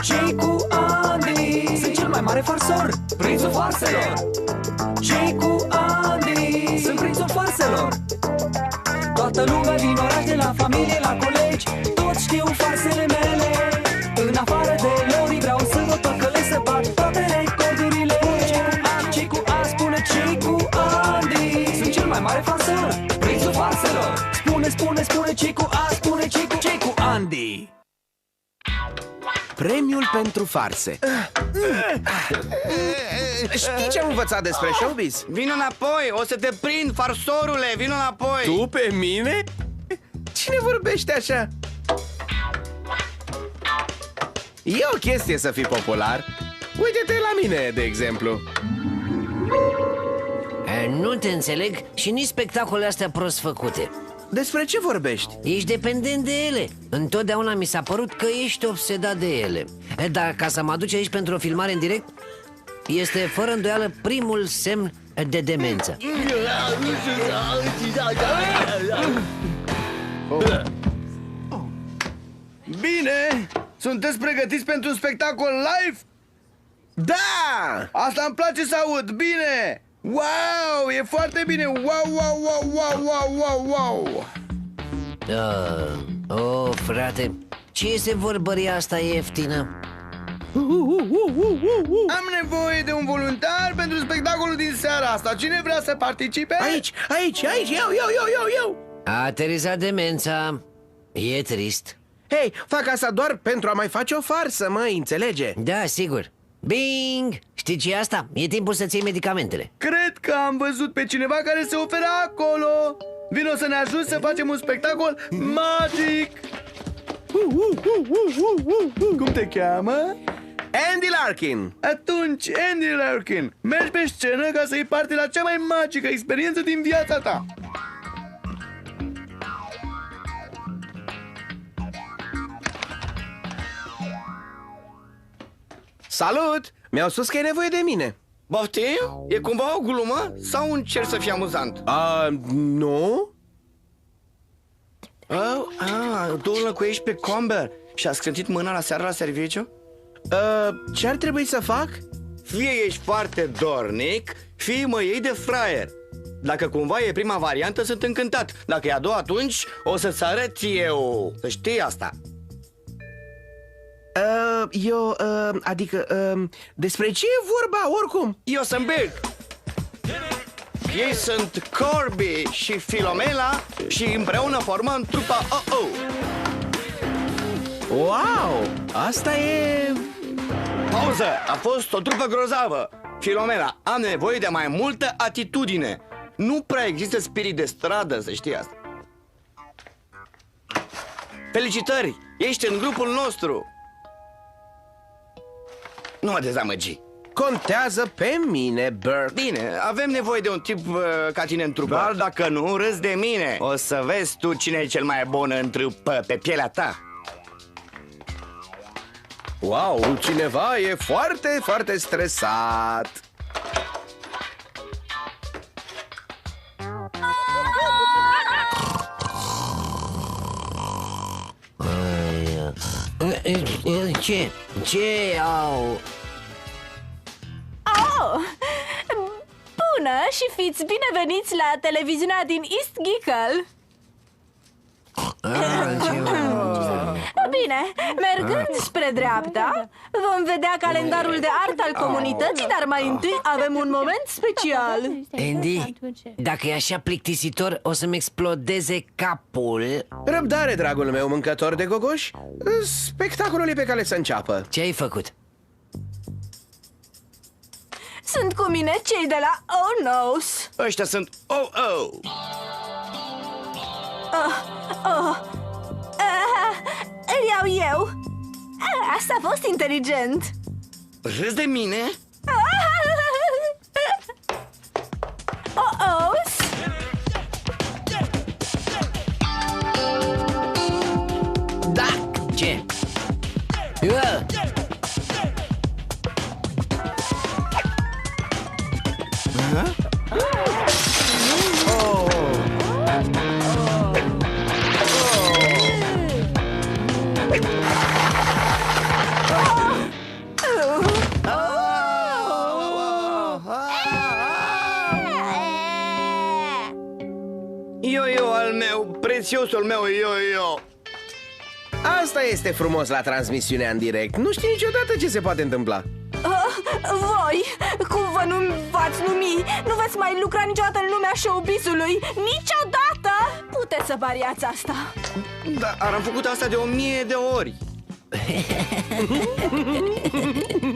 Cei cu Andy sunt cel mai mare farsor, prințul farselor. Cei cu Andy sunt prințul farselor. Toată lumea din oraș, de la familie la colegi, toți știu farsele mele. În afară de Lori vreau să vă păcălesc, să bat toate recordurile. Cei cu A spune cei cu Andy sunt cel mai mare farsor, prințul farselor. Spune, spune, spune cei cu A, spune cei cu Andy. Premiul pentru farse. Știi ce am învățat despre showbiz? Vino înapoi, o să te prind, farsorule, vino înapoi. Tu pe mine? Cine vorbește așa? E o chestie să fii popular. Uite-te la mine, de exemplu. Nu te înțeleg și nici spectacolele astea prost făcute. Despre ce vorbești? Ești dependent de ele. Întotdeauna mi s-a părut că ești obsedat de ele. Dar ca să mă aduci aici pentru o filmare în direct, este fără îndoială primul semn de demență. Bine, sunteți pregătiți pentru un spectacol live? Da! Asta îmi place să aud, bine! Wow, e foarte bine! Wow, wow, wow, wow, wow, wow, wow! Frate, ce este vorbăria asta ieftină? Am nevoie de un voluntar pentru spectacolul din seara asta. Cine vrea să participe? Aici, eu! A aterizat demența. E trist. Hei, fac asta doar pentru a mai face o farsă, măi, înțelege? Da, sigur. Bing! Știi ce e asta? E timpul să-ți iei medicamentele. Cred că am văzut pe cineva care se oferă acolo. Vino să ne ajut să facem un spectacol magic. Cum te cheamă? Andy Larkin. Atunci, Andy Larkin, mergi pe scenă ca să iei parte la cea mai magică experiență din viața ta. Salut! Mi-au spus că e nevoie de mine. Baftim? E cumva o glumă sau încerci să fii amuzant? Nu? Tu înlocuiești pe Comber și a scrântit mâna la seara la serviciu? Ce ar trebui să fac? Fie ești foarte dornic, fie mă iei de fraier. Dacă cumva e prima variantă, sunt încântat. Dacă e a doua, atunci o să-ți arăt eu. Să știi asta. Despre ce e vorba oricum? Eu sunt Birk. Ei sunt Corby și Filomela și împreună formăm trupa OO. Wow! Asta e... Pauză! A fost o trupă grozavă. Filomela, am nevoie de mai multă atitudine. Nu prea există spirit de stradă, să știi asta. Felicitări! Ești în grupul nostru. Nu mă dezamăgi. Contează pe mine, Burke. Bine, avem nevoie de un tip ca tine în trupă. Doar dacă nu râzi de mine. O să vezi tu cine e cel mai bun în trupă pe pielea ta. Wow, cineva e foarte, foarte stresat. Ce? Ce au? Bună și fiți bineveniți la televiziunea din East Gickle. Bine, mergând spre dreapta, vom vedea calendarul de artă al comunității, dar mai întâi avem un moment special. Andy, dacă e așa plictisitor, o să-mi explodeze capul. Răbdare, dragul meu mâncător de gogoși. Spectacolul e pe cale să înceapă. Ce ai făcut? Sunt cu mine cei de la Oh No's. Ăștia sunt OO. Îl iau eu. Asta a fost inteligent. Râzi de mine? Oh-ohs. Da! Ce? prețiosul meu yo-yo. Asta este frumos la transmisiunea în direct. Nu știi niciodată ce se poate întâmpla. Voi, cum vă v-ați numi, nu veți mai lucra niciodată în lumea showbiz-ului. Niciodată! Puteți să variați asta. Dar am făcut asta de 1000 de ori.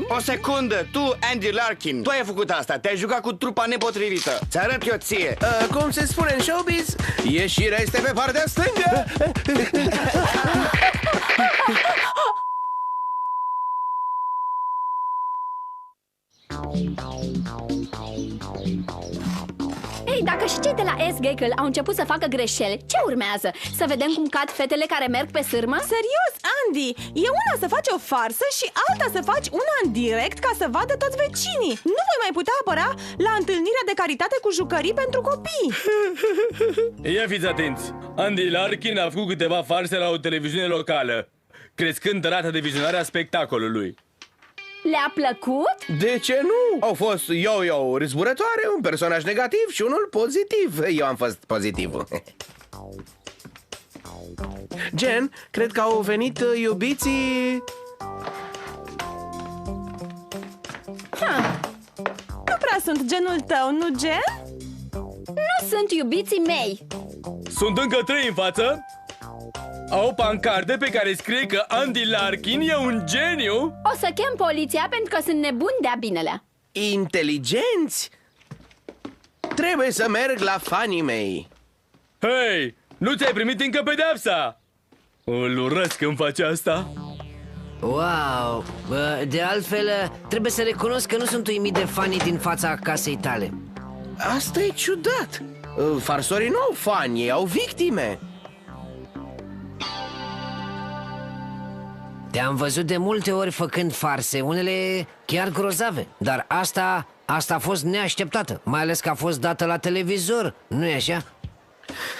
O secundă, tu, Andy Larkin, tu ai făcut asta, te-ai jucat cu trupa nepotrivită. Ți-arăt eu ție. Cum se spune în showbiz, ieșirea este pe partea stângă. Ei, dacă și cei de la S-Geckel au început să facă greșeli, ce urmează? Să vedem cum cad fetele care merg pe sârmă? Serios, Andy, e una să faci o farsă și alta să faci una în direct ca să vadă toți vecinii. Nu voi mai putea apăra la întâlnirea de caritate cu jucării pentru copii. Ia fiți atenți! Andy Larkin a făcut câteva farse la o televiziune locală, crescând rata de vizionare a spectacolului. Le-a plăcut? De ce nu? Au fost yo-yo răzburătoare, un personaj negativ și unul pozitiv. Eu am fost pozitiv. Jen, cred că au venit iubiții... Nu prea sunt genul tău, nu, Jen? Nu sunt iubiții mei. Sunt încă 3 în față. Au pancarde pe care scrie că Andy Larkin e un geniu. O să chem poliția pentru că sunt nebuni de-a binelea. Inteligenți? Trebuie să merg la fanii mei. Hei, nu ți-ai primit încă pedeapsa? Îl urăsc când face asta. Wow! De altfel, trebuie să recunosc că nu sunt uimit de fanii din fața casei tale. Asta e ciudat. Farsorii nu au fani, ei au victime. Te-am văzut de multe ori făcând farse, unele chiar grozave. Dar asta a fost neașteptată, mai ales că a fost dată la televizor, nu-i așa?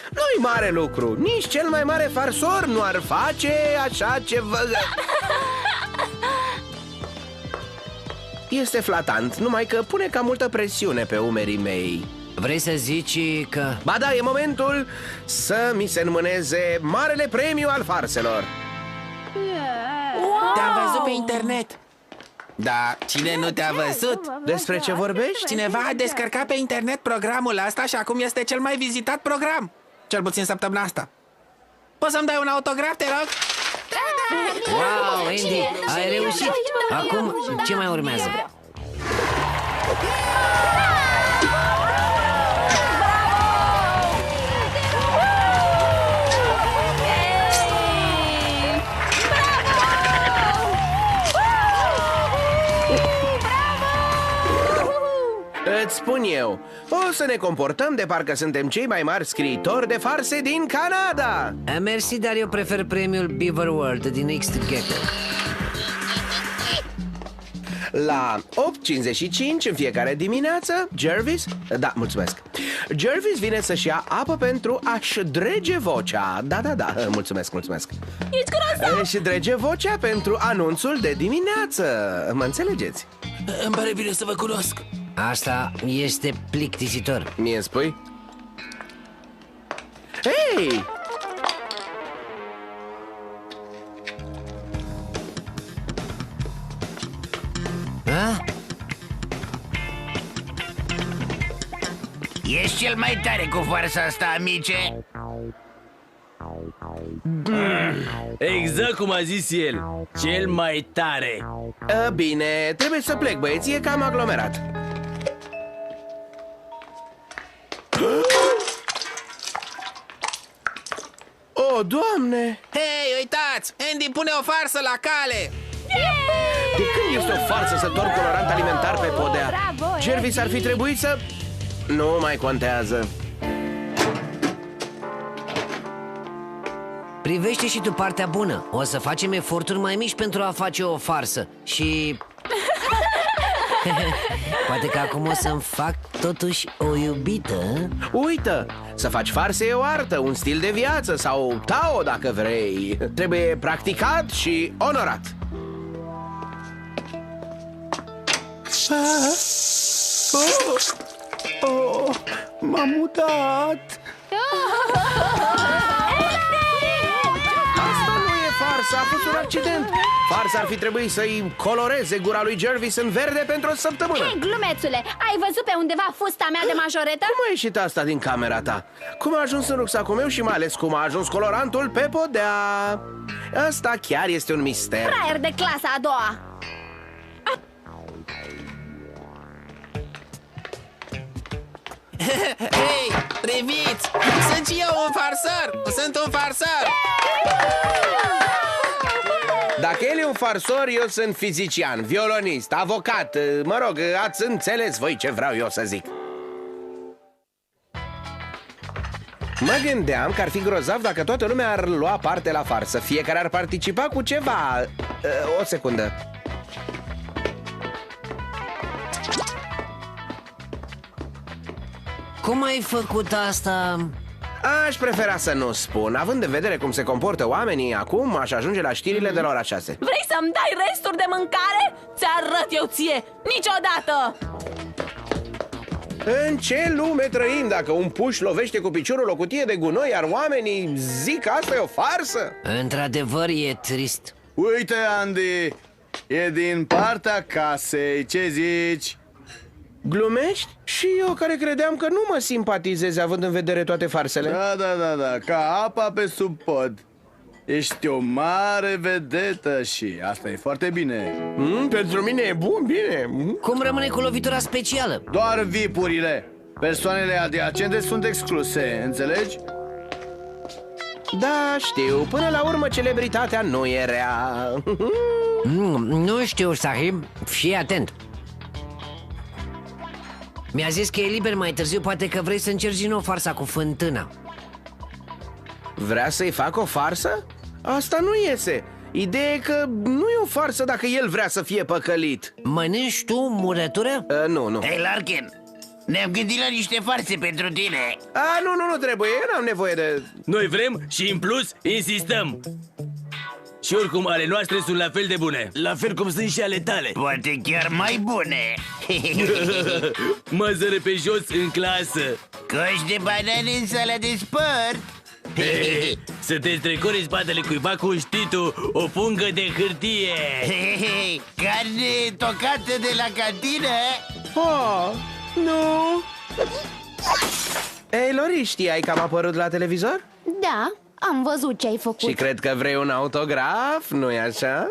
Nu-i mare lucru, nici cel mai mare farsor nu ar face așa ceva. Este flatant, numai că pune cam multă presiune pe umerii mei. Vrei să zici că... Ba da, e momentul să mi se înmâneze marele premiu al farselor. Te-am văzut pe internet. Da, cine nu te-a văzut? Despre ce vorbești? Cineva a descărcat pe internet programul ăsta și acum este cel mai vizitat program. Cel puțin săptămâna asta. Poți să-mi dai un autograf, te rog? Wow, Andy, ai reușit! Acum, ce mai urmează? Îți spun eu, o să ne comportăm de parcă suntem cei mai mari scriitori de farse din Canada. Mersi, dar eu prefer premiul Beaver World din S-Geckel. La 8:55 în fiecare dimineață, Jervis... Da, mulțumesc. Jervis vine să-și ia apă pentru a-și drege vocea. Da, mulțumesc. Ești grozav! Și drege vocea pentru anunțul de dimineață. Mă înțelegeți? Îmi pare bine să vă cunosc. Asta este plictisitor. Mie îmi spui? Hei! A? Ești cel mai tare cu farsa asta, amice. Exact cum a zis el, cel mai tare. Bine, trebuie să plec, băieți, e cam aglomerat. O, Doamne! Hei, uitați! Andy pune o farsă la cale. De când este o farsă să torn colorant alimentar pe podea? Bravo, Jervis ar fi trebuit să... Nu mai contează. Privește și tu partea bună. O să facem eforturi mai mici pentru a face o farsă. Și... poate că acum o să-mi fac totuși o iubită. Uită, să faci farse e o artă, un stil de viață sau Tao dacă vrei. Trebuie practicat și onorat. M-am mutat. a fost un accident. Farsa ar fi trebuit să-i coloreze gura lui Jervis în verde pentru o săptămână. Hei, glumețule, ai văzut pe undeva fusta mea de majoretă? Cum a ieșit asta din camera ta? Cum a ajuns în rucsacul meu și mai ales cum a ajuns colorantul pe podea? Asta chiar este un mister. Fraier de clasa a doua. Hei, priviți! Sunt și eu un farsor! Sunt un farsor! Dacă el e un farsor, eu sunt fizician, violonist, avocat. Mă rog, ați înțeles voi ce vreau eu să zic. Mă gândeam că ar fi grozav dacă toată lumea ar lua parte la farsă. Fiecare ar participa cu ceva. O secundă. Cum ai făcut asta? Aș prefera să nu spun. Având în vedere cum se comportă oamenii acum, aș ajunge la știrile de la ora 6. Vrei să-mi dai resturi de mâncare? Ți-arăt eu ție! Niciodată! În ce lume trăim dacă un puș lovește cu piciorul o cutie de gunoi, iar oamenii zic că asta e o farsă? Într-adevăr e trist. Uite, Andy, e din partea casei, ce zici? Glumești? Și eu care credeam că nu mă simpatizezi având în vedere toate farsele. Da, ca apa pe sub pod. Ești o mare vedetă și asta e foarte bine. Pentru mine e bun, bine. Cum rămâne cu lovitura specială? Doar VIP-urile. Persoanele adiacente sunt excluse, înțelegi? Da, știu, până la urmă celebritatea nu e rea. Nu știu, Sahib, fii atent. Mi-a zis că e liber mai târziu, poate că vrei să încerci din nou farsa cu fântâna. Vrea să-i fac o farsă? Asta nu iese. Ideea e că nu e o farsă dacă el vrea să fie păcălit. Mănânci tu murătură? Nu. Hei, Larkin, ne-am gândit la niște farse pentru tine. Nu trebuie, eu n-am nevoie de... Noi vrem și în plus insistăm. Și oricum ale noastre sunt la fel de bune. La fel cum sunt și ale tale. Poate chiar mai bune. Măzăre pe jos în clasă. Coși de banane în sala de sport. Să te strecori în spatele cuiva cu, știi tu, o pungă de hârtie. Carne tocată de la cantină. Nu. Ei, Lori, știai că am apărut la televizor? Da, am văzut ce ai făcut. Și cred că vrei un autograf, nu-i așa?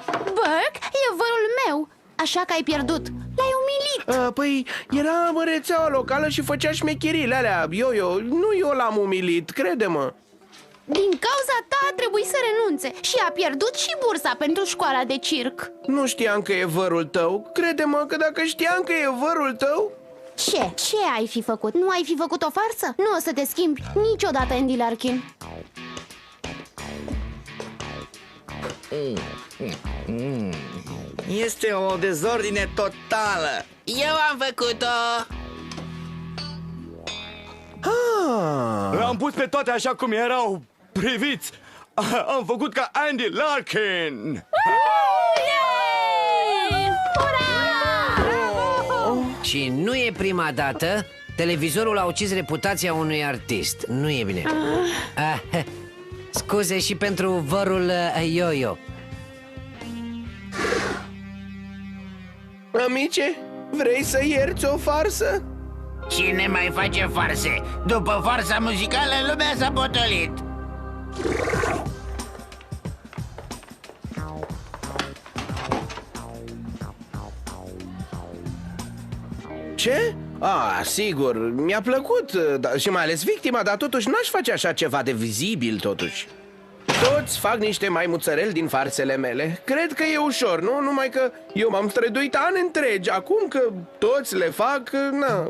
Burke, e vărul meu, așa că ai pierdut. L-ai umilit. Păi, era în rețeaua locală și făcea șmechirile alea. Eu, nu eu l-am umilit, crede-mă. Din cauza ta a trebuit să renunțe și a pierdut și bursa pentru școala de circ. Nu știam că e vărul tău. Crede-mă că dacă știam că e vărul tău... Ce ai fi făcut? Nu ai fi făcut o farsă? Nu o să te schimbi niciodată, Andy Larkin. Este o dezordine totală. Eu am făcut-o! Le-am pus pe toate așa cum erau. Priviți! Am făcut ca Andy Larkin. Și nu e prima dată. Televizorul a ucis reputația unui artist. Nu e bine. Scuze și pentru vărul Yo-Yo. Amice, vrei să ierți o farsă? Cine mai face farse? După farsa muzicală, lumea s-a potolit. Ce? Sigur, mi-a plăcut, și mai ales victima, dar totuși n-aș face așa ceva de vizibil, totuși. Toți fac niște maimuțăreli din farsele mele. Cred că e ușor, nu? Numai că eu m-am străduit ani întregi. Acum că toți le fac,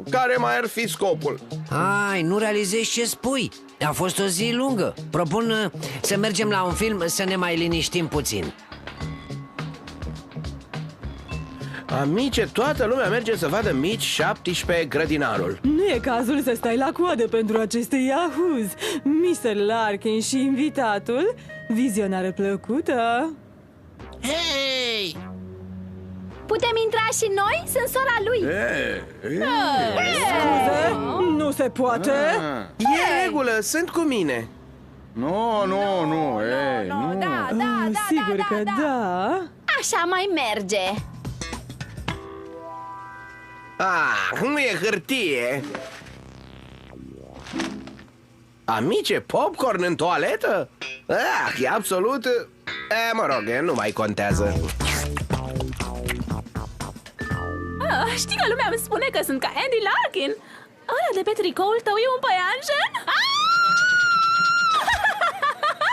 care mai ar fi scopul? Ai, nu realizezi ce spui. A fost o zi lungă. Propun să mergem la un film să ne mai liniștim puțin. Amice, toată lumea merge să vadă Mici 17 grădinarul. Nu e cazul să stai la coadă pentru aceste Yahoos. Mr. Larkin și invitatul. Vizionare plăcută. Hei! Putem intra și noi? Sunt sora lui. Scuze, nu se poate. E în regulă, sunt cu mine. Nu, ei, nu. Da, Sigur că da. Așa mai merge. Nu e hârtie. Amice, popcorn în toaletă? E absolut... mă rog, nu mai contează. Știi că lumea îmi spune că sunt ca Andy Larkin. Ăla de pe tricoul tău e un păianjen?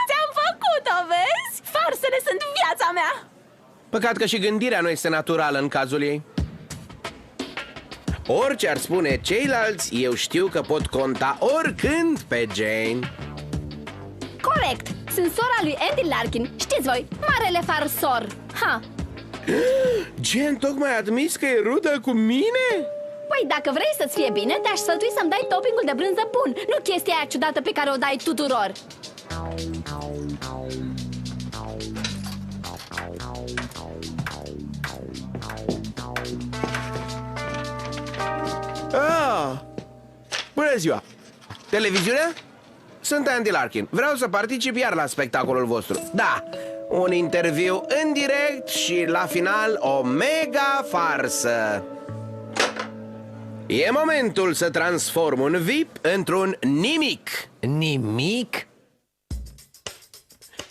Ți-am făcut-o, vezi? Farsele sunt viața mea. Păcat că și gândirea nu este naturală în cazul ei. Orice ar spune ceilalți, eu știu că pot conta oricând pe Jane. Corect, sunt sora lui Andy Larkin. Știți voi, marele farsor. Ha. Jane tocmai a admis că e rudă cu mine? Păi dacă vrei să-ți fie bine, te-aș sfătui să-mi dai toppingul de brânză bun, nu chestia aia ciudată pe care o dai tuturor. Bună ziua! Televiziunea? Sunt Andy Larkin. Vreau să particip iar la spectacolul vostru. Da, un interviu în direct și la final o mega farsă. E momentul să transform un VIP într-un nimic. Nimic?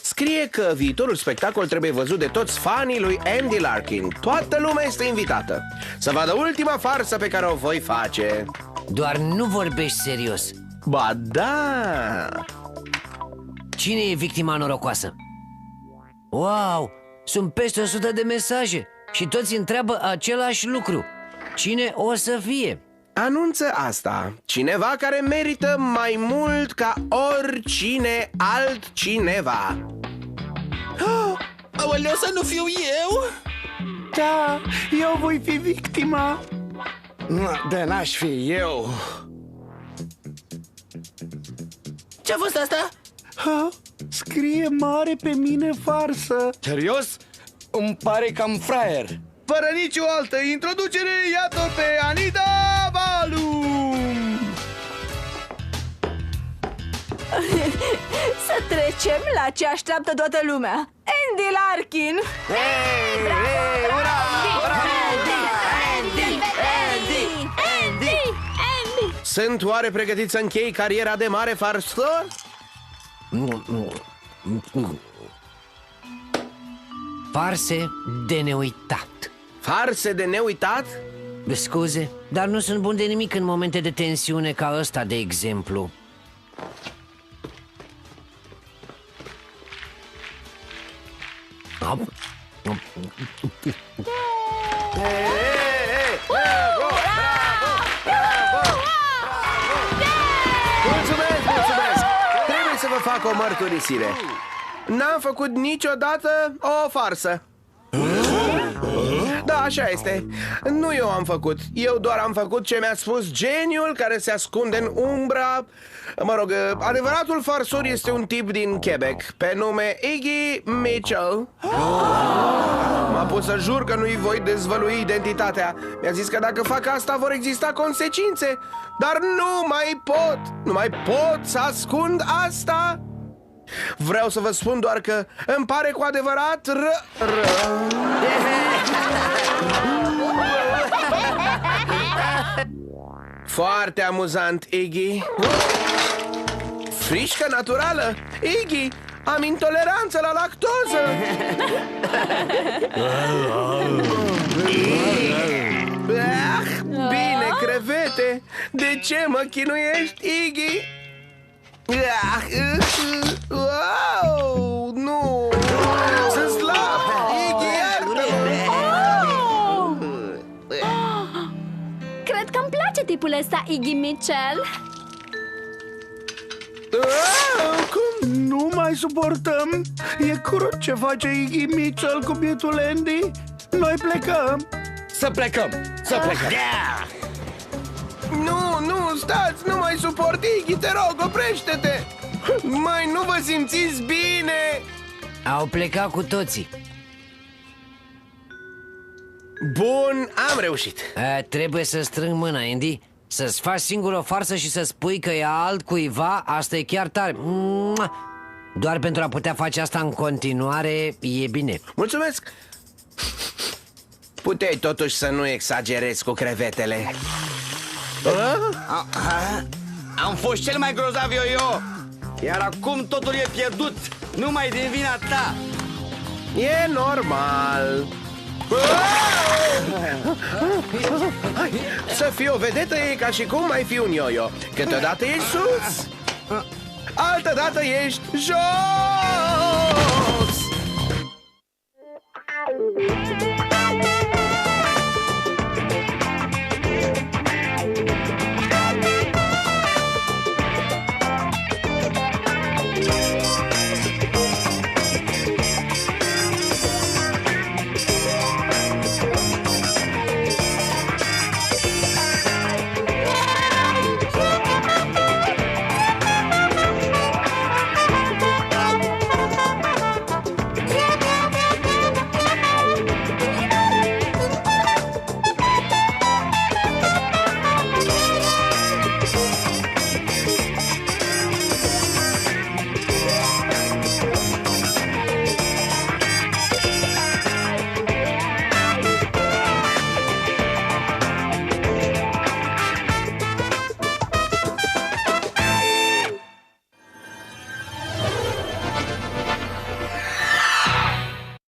Scrie că viitorul spectacol trebuie văzut de toți fanii lui Andy Larkin. Toată lumea este invitată să vadă ultima farsă pe care o voi face. Doar nu vorbești serios. Ba da! Cine e victima norocoasă? Wow, sunt peste 100 de mesaje și toți întreabă același lucru. Cine o să fie? Anunță asta: cineva care merită mai mult ca oricine altcineva. Aoleu, să nu fiu eu? Da, eu voi fi victima. De n-aș fi eu. Ce-a fost asta? Scrie mare pe mine farsă. Serios? Îmi pare cam fraier. Fără nicio altă introducere, iată pe Anita Balum! Să trecem la ce așteaptă toată lumea. Andy Larkin. Sunt oare pregătit să închei cariera de mare farsor? Farse de neuitat. Farse de neuitat? Scuze, dar nu sunt bun de nimic în momente de tensiune ca ăsta, de exemplu. Mulțumesc! Trebuie să vă fac o mărturisire. N-am făcut niciodată o farsă. Da, așa este. Nu eu am făcut. Eu doar am făcut ce mi-a spus geniul care se ascunde în umbra. Mă rog, adevăratul farsor este un tip din Quebec pe nume Iggy Mitchell. M-a pus să jur că nu-i voi dezvălui identitatea. Mi-a zis că dacă fac asta vor exista consecințe. Dar nu mai pot să ascund asta. Vreau să vă spun doar că îmi pare cu adevărat foarte amuzant, Iggy. Frișcă naturală, Iggy. Am intoleranță la lactoză. Bine, crevete. De ce mă chinuiești, Iggy? Wow, nu! Sunt slab! Iggy, iartă-mă! Cred că îmi place tipul ăsta, Iggy Mitchell. Cum? Nu mai suportăm. E crud ce face Iggy Mitchell cu bietul Andy. Noi plecăm. Să plecăm! Nu, stați, nu mai suport, Iggy, te rog, oprește-te! Mai nu vă simțiți bine? Au plecat cu toții. Bun, am reușit. Trebuie să strâng mâna, Andy. Să-ți faci singur o farsă și să spui că e altcuiva, asta e chiar tare. Doar pentru a putea face asta în continuare e bine. Mulțumesc! Puteai totuși să nu exagerezi cu crevetele. Am fost cel mai grozav yo-yo, iar acum totul e pierdut, numai din vina ta. E normal. Să fii o vedetă e ca și cum mai fi un yo-yo. Câteodată ești sus, altădată ești jos.